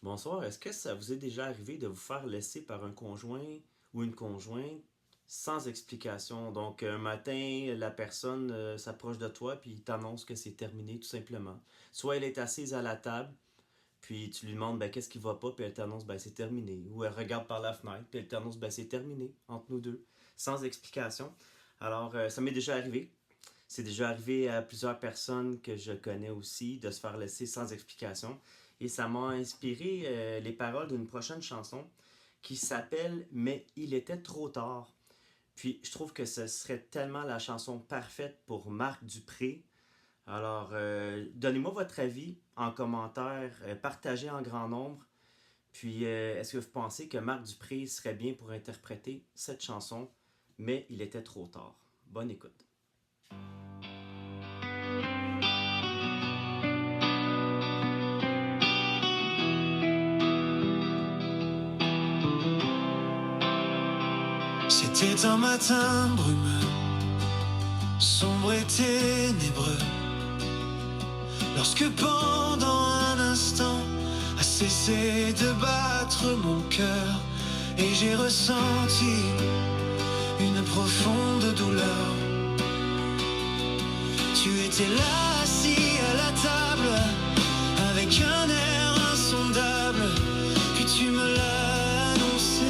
Bonsoir, est-ce que ça vous est déjà arrivé de vous faire laisser par un conjoint ou une conjointe sans explication? Donc, un matin, la personne s'approche de toi puis il t'annonce que c'est terminé tout simplement. Soit elle est assise à la table, puis tu lui demandes ben, qu'est-ce qui va pas, puis elle t'annonce ben, c'est terminé. Ou elle regarde par la fenêtre, puis elle t'annonce ben, c'est terminé entre nous deux, sans explication. Alors, ça m'est déjà arrivé. C'est déjà arrivé à plusieurs personnes que je connais aussi de se faire laisser sans explication. Et ça m'a inspiré les paroles d'une prochaine chanson qui s'appelle Mais il était trop tard. Puis je trouve que ce serait tellement la chanson parfaite pour Marc Dupré. Alors, donnez-moi votre avis en commentaire, partagez en grand nombre. Puis, est-ce que vous pensez que Marc Dupré serait bien pour interpréter cette chanson Mais il était trop tard. Bonne écoute. C'était un matin brumeux, sombre et ténébreux, lorsque pendant un instant a cessé de battre mon cœur, et j'ai ressenti une profonde douleur. Tu étais là assis à la table, avec un air insondable, puis tu me l'as annoncé,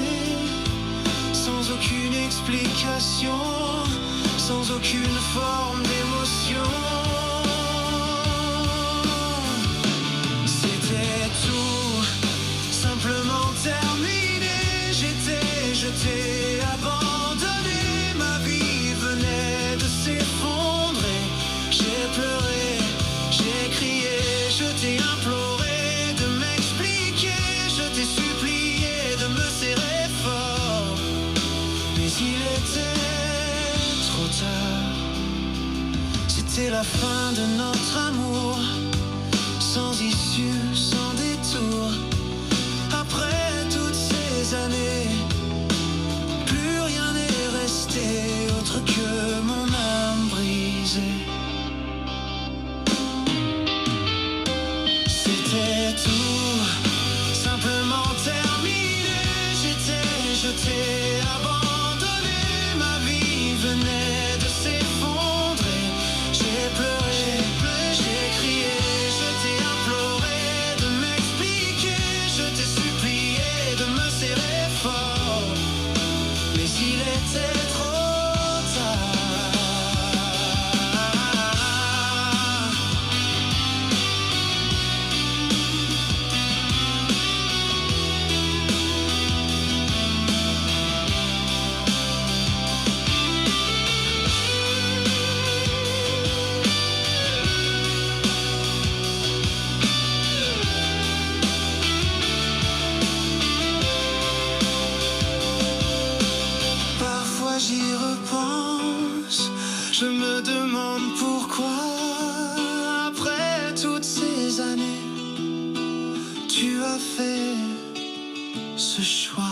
sans aucune explication, sans aucune forme d'émotion. C'était tout simplement terminé, j'étais jeté, abandonné, ma vie venait de s'effondrer. J'ai pleuré, j'ai crié, je t'ai imploré de m'expliquer, je t'ai supplié de me serrer fort. Mais il était trop tard. C'était la fin de notre amour, sans issue, sans détour. Après toutes ces années, plus rien n'est resté autre que mon âme brisée. C'était tout simplement terminé, j'étais jeté, abandonné, ma vie venait de s'effondrer. J'ai pleuré, j'ai crié, je t'ai imploré de m'expliquer, je t'ai supplié de me serrer fort, mais il était trop tard. Parfois j'y repense, je me demande pourquoi, après toutes ces années, tu as fait ce choix.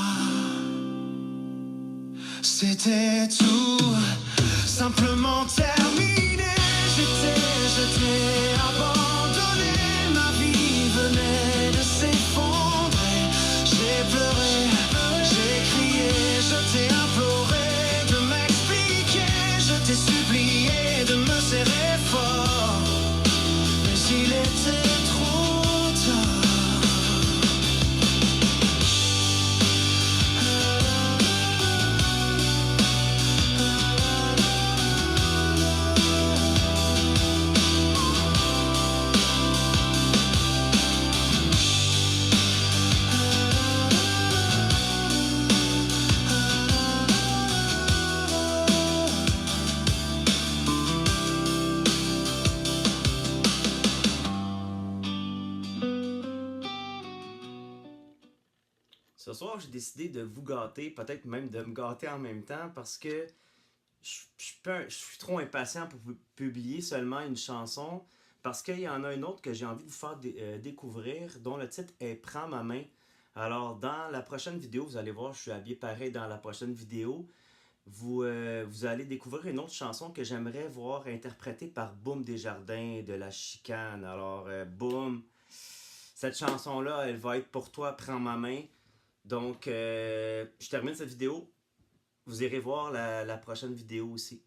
C'était tout simplement terminé, j'étais jeté, abandonné, ma vie venait de s'effondrer. J'ai pleuré, j'ai crié, je t'ai imploré de m'expliquer, je t'ai supplié de me serrer fort, mais il était trop tard. Ce soir, j'ai décidé de vous gâter, peut-être même de me gâter en même temps, parce que je suis trop impatient pour publier seulement une chanson, parce qu'il y en a une autre que j'ai envie de vous faire découvrir, dont le titre est Prends ma main. Alors, dans la prochaine vidéo, vous allez voir, je suis habillé pareil dans la prochaine vidéo. Vous allez découvrir une autre chanson que j'aimerais voir interprétée par Boom Desjardins de La Chicane. Alors, Boom, Cette chanson-là, elle va être pour toi, Prends ma main. Donc, je termine cette vidéo. Vous irez voir la prochaine vidéo aussi.